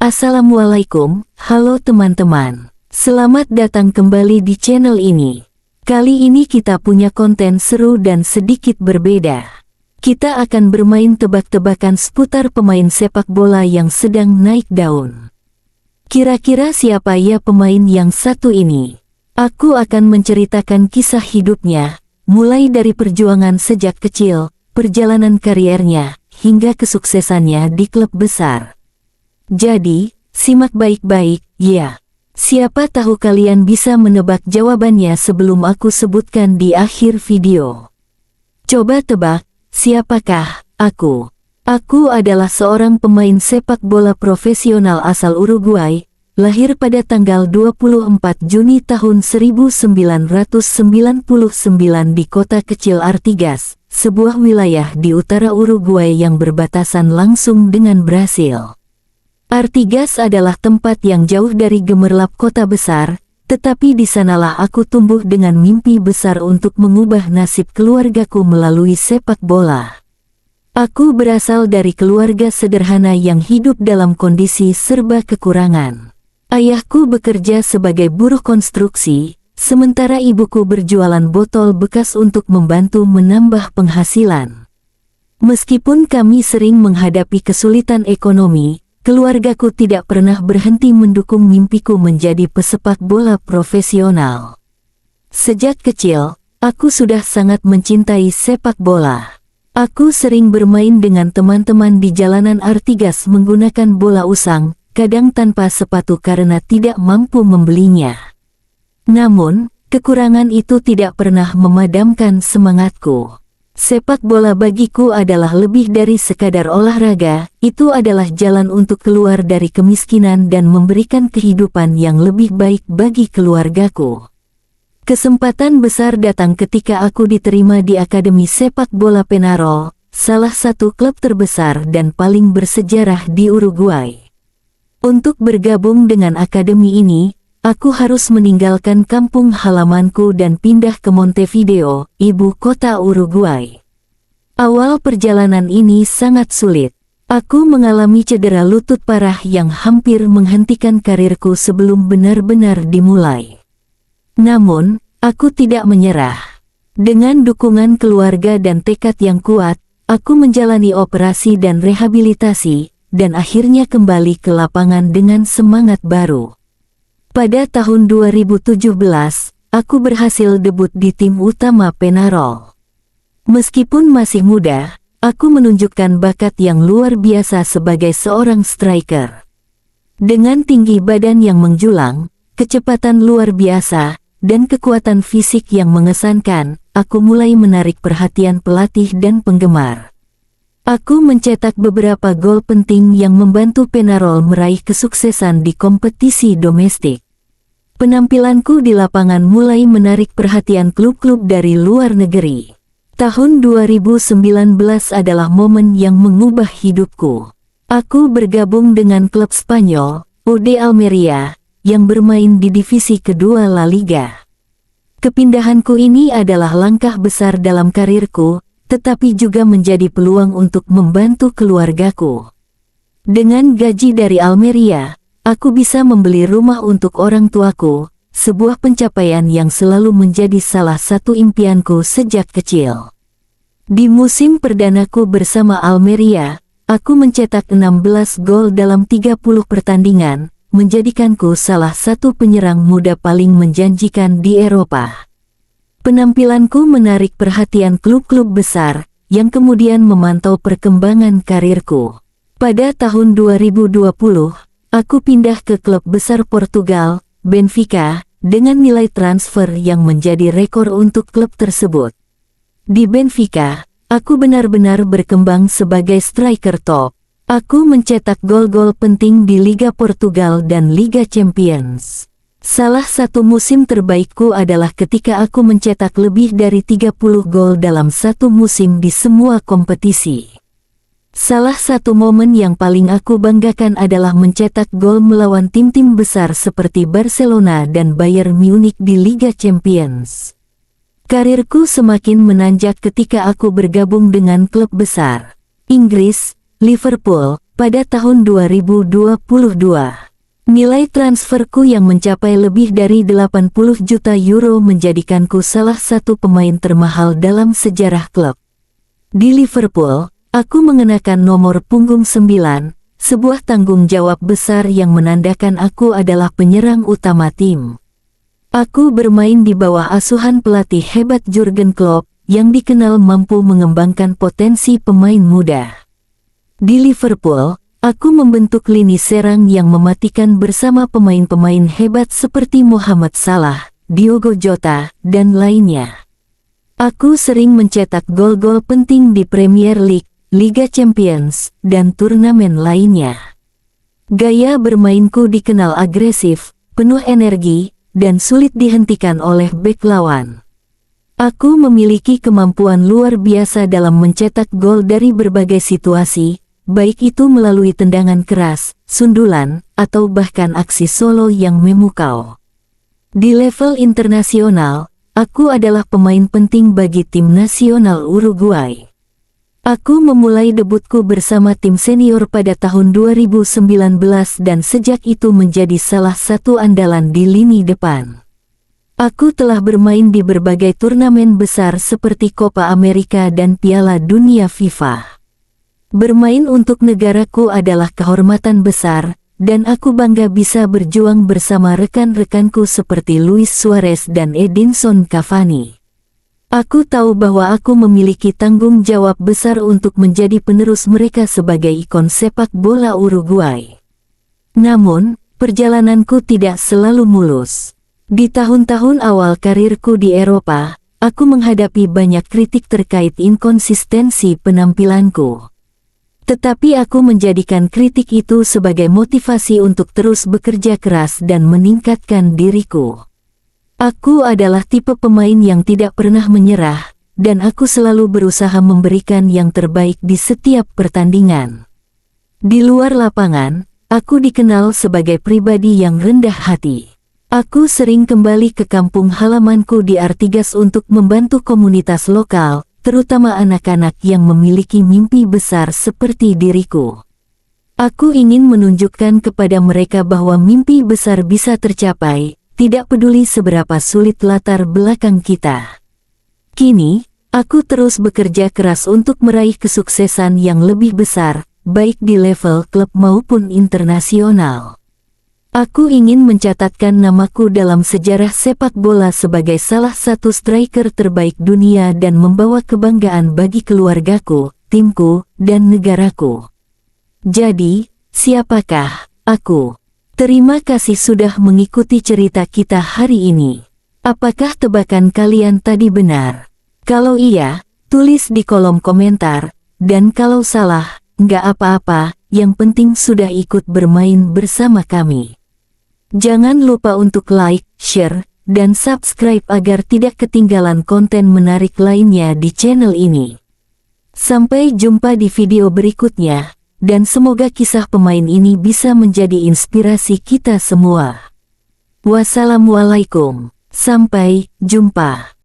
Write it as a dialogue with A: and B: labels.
A: Assalamualaikum, halo teman-teman. Selamat datang kembali di channel ini. Kali ini kita punya konten seru dan sedikit berbeda. Kita akan bermain tebak-tebakan seputar pemain sepak bola yang sedang naik daun. Kira-kira siapa ya pemain yang satu ini? Aku akan menceritakan kisah hidupnya, mulai dari perjuangan sejak kecil, perjalanan kariernya, hingga kesuksesannya di klub besar. Jadi, simak baik-baik, ya. Siapa tahu kalian bisa menebak jawabannya sebelum aku sebutkan di akhir video. Coba tebak, siapakah aku? Aku adalah seorang pemain sepak bola profesional asal Uruguay, lahir pada tanggal 24 Juni tahun 1999 di kota kecil Artigas, sebuah wilayah di utara Uruguay yang berbatasan langsung dengan Brasil. Artigas adalah tempat yang jauh dari gemerlap kota besar, tetapi di sanalah aku tumbuh dengan mimpi besar untuk mengubah nasib keluargaku melalui sepak bola. Aku berasal dari keluarga sederhana yang hidup dalam kondisi serba kekurangan. Ayahku bekerja sebagai buruh konstruksi, sementara ibuku berjualan botol bekas untuk membantu menambah penghasilan. Meskipun kami sering menghadapi kesulitan ekonomi, keluargaku tidak pernah berhenti mendukung mimpiku menjadi pesepak bola profesional. Sejak kecil, aku sudah sangat mencintai sepak bola. Aku sering bermain dengan teman-teman di jalanan Artigas menggunakan bola usang, kadang tanpa sepatu karena tidak mampu membelinya. Namun, kekurangan itu tidak pernah memadamkan semangatku. Sepak bola bagiku adalah lebih dari sekadar olahraga, itu adalah jalan untuk keluar dari kemiskinan dan memberikan kehidupan yang lebih baik bagi keluargaku. Kesempatan besar datang ketika aku diterima di Akademi Sepak Bola Peñarol, salah satu klub terbesar dan paling bersejarah di Uruguay. Untuk bergabung dengan akademi ini, aku harus meninggalkan kampung halamanku dan pindah ke Montevideo, ibu kota Uruguay. Awal perjalanan ini sangat sulit. Aku mengalami cedera lutut parah yang hampir menghentikan karirku sebelum benar-benar dimulai. Namun, aku tidak menyerah. Dengan dukungan keluarga dan tekad yang kuat, aku menjalani operasi dan rehabilitasi, dan akhirnya kembali ke lapangan dengan semangat baru. Pada tahun 2017, aku berhasil debut di tim utama Peñarol. Meskipun masih muda, aku menunjukkan bakat yang luar biasa sebagai seorang striker. Dengan tinggi badan yang menjulang, kecepatan luar biasa, dan kekuatan fisik yang mengesankan, aku mulai menarik perhatian pelatih dan penggemar. Aku mencetak beberapa gol penting yang membantu Peñarol meraih kesuksesan di kompetisi domestik. Penampilanku di lapangan mulai menarik perhatian klub-klub dari luar negeri. Tahun 2019 adalah momen yang mengubah hidupku. Aku bergabung dengan klub Spanyol, UD Almeria, yang bermain di divisi kedua La Liga. Kepindahanku ini adalah langkah besar dalam karirku, tetapi juga menjadi peluang untuk membantu keluargaku. Dengan gaji dari Almeria, aku bisa membeli rumah untuk orang tuaku, sebuah pencapaian yang selalu menjadi salah satu impianku sejak kecil. Di musim perdanaku bersama Almeria, aku mencetak 16 gol dalam 30 pertandingan, menjadikanku salah satu penyerang muda paling menjanjikan di Eropa. Penampilanku menarik perhatian klub-klub besar, yang kemudian memantau perkembangan karirku. Pada tahun 2020, aku pindah ke klub besar Portugal, Benfica, dengan nilai transfer yang menjadi rekor untuk klub tersebut. Di Benfica, aku benar-benar berkembang sebagai striker top. Aku mencetak gol-gol penting di Liga Portugal dan Liga Champions. Salah satu musim terbaikku adalah ketika aku mencetak lebih dari 30 gol dalam satu musim di semua kompetisi. Salah satu momen yang paling aku banggakan adalah mencetak gol melawan tim-tim besar seperti Barcelona dan Bayern Munich di Liga Champions. Karirku semakin menanjak ketika aku bergabung dengan klub besar Inggris, Liverpool, pada tahun 2022. Nilai transferku yang mencapai lebih dari 80 juta euro menjadikanku salah satu pemain termahal dalam sejarah klub. Di Liverpool, aku mengenakan nomor punggung 9, sebuah tanggung jawab besar yang menandakan aku adalah penyerang utama tim. Aku bermain di bawah asuhan pelatih hebat Jurgen Klopp, yang dikenal mampu mengembangkan potensi pemain muda. Di Liverpool, aku membentuk lini serang yang mematikan bersama pemain-pemain hebat seperti Mohamed Salah, Diogo Jota, dan lainnya. Aku sering mencetak gol-gol penting di Premier League, Liga Champions, dan turnamen lainnya. Gaya bermainku dikenal agresif, penuh energi, dan sulit dihentikan oleh bek lawan. Aku memiliki kemampuan luar biasa dalam mencetak gol dari berbagai situasi, baik itu melalui tendangan keras, sundulan, atau bahkan aksi solo yang memukau. Di level internasional, aku adalah pemain penting bagi tim nasional Uruguay. Aku memulai debutku bersama tim senior pada tahun 2019 dan sejak itu menjadi salah satu andalan di lini depan. Aku telah bermain di berbagai turnamen besar seperti Copa America dan Piala Dunia FIFA. Bermain untuk negaraku adalah kehormatan besar, dan aku bangga bisa berjuang bersama rekan-rekanku seperti Luis Suarez dan Edinson Cavani. Aku tahu bahwa aku memiliki tanggung jawab besar untuk menjadi penerus mereka sebagai ikon sepak bola Uruguay. Namun, perjalananku tidak selalu mulus. Di tahun-tahun awal karirku di Eropa, aku menghadapi banyak kritik terkait inkonsistensi penampilanku. Tetapi aku menjadikan kritik itu sebagai motivasi untuk terus bekerja keras dan meningkatkan diriku. Aku adalah tipe pemain yang tidak pernah menyerah, dan aku selalu berusaha memberikan yang terbaik di setiap pertandingan. Di luar lapangan, aku dikenal sebagai pribadi yang rendah hati. Aku sering kembali ke kampung halamanku di Artigas untuk membantu komunitas lokal, terutama anak-anak yang memiliki mimpi besar seperti diriku. Aku ingin menunjukkan kepada mereka bahwa mimpi besar bisa tercapai, tidak peduli seberapa sulit latar belakang kita. Kini, aku terus bekerja keras untuk meraih kesuksesan yang lebih besar, baik di level klub maupun internasional. Aku ingin mencatatkan namaku dalam sejarah sepak bola sebagai salah satu striker terbaik dunia dan membawa kebanggaan bagi keluargaku, timku, dan negaraku. Jadi, siapakah aku? Terima kasih sudah mengikuti cerita kita hari ini. Apakah tebakan kalian tadi benar? Kalau iya, tulis di kolom komentar, dan kalau salah, nggak apa-apa, yang penting sudah ikut bermain bersama kami. Jangan lupa untuk like, share, dan subscribe agar tidak ketinggalan konten menarik lainnya di channel ini. Sampai jumpa di video berikutnya, dan semoga kisah pemain ini bisa menjadi inspirasi kita semua. Wassalamualaikum, sampai jumpa.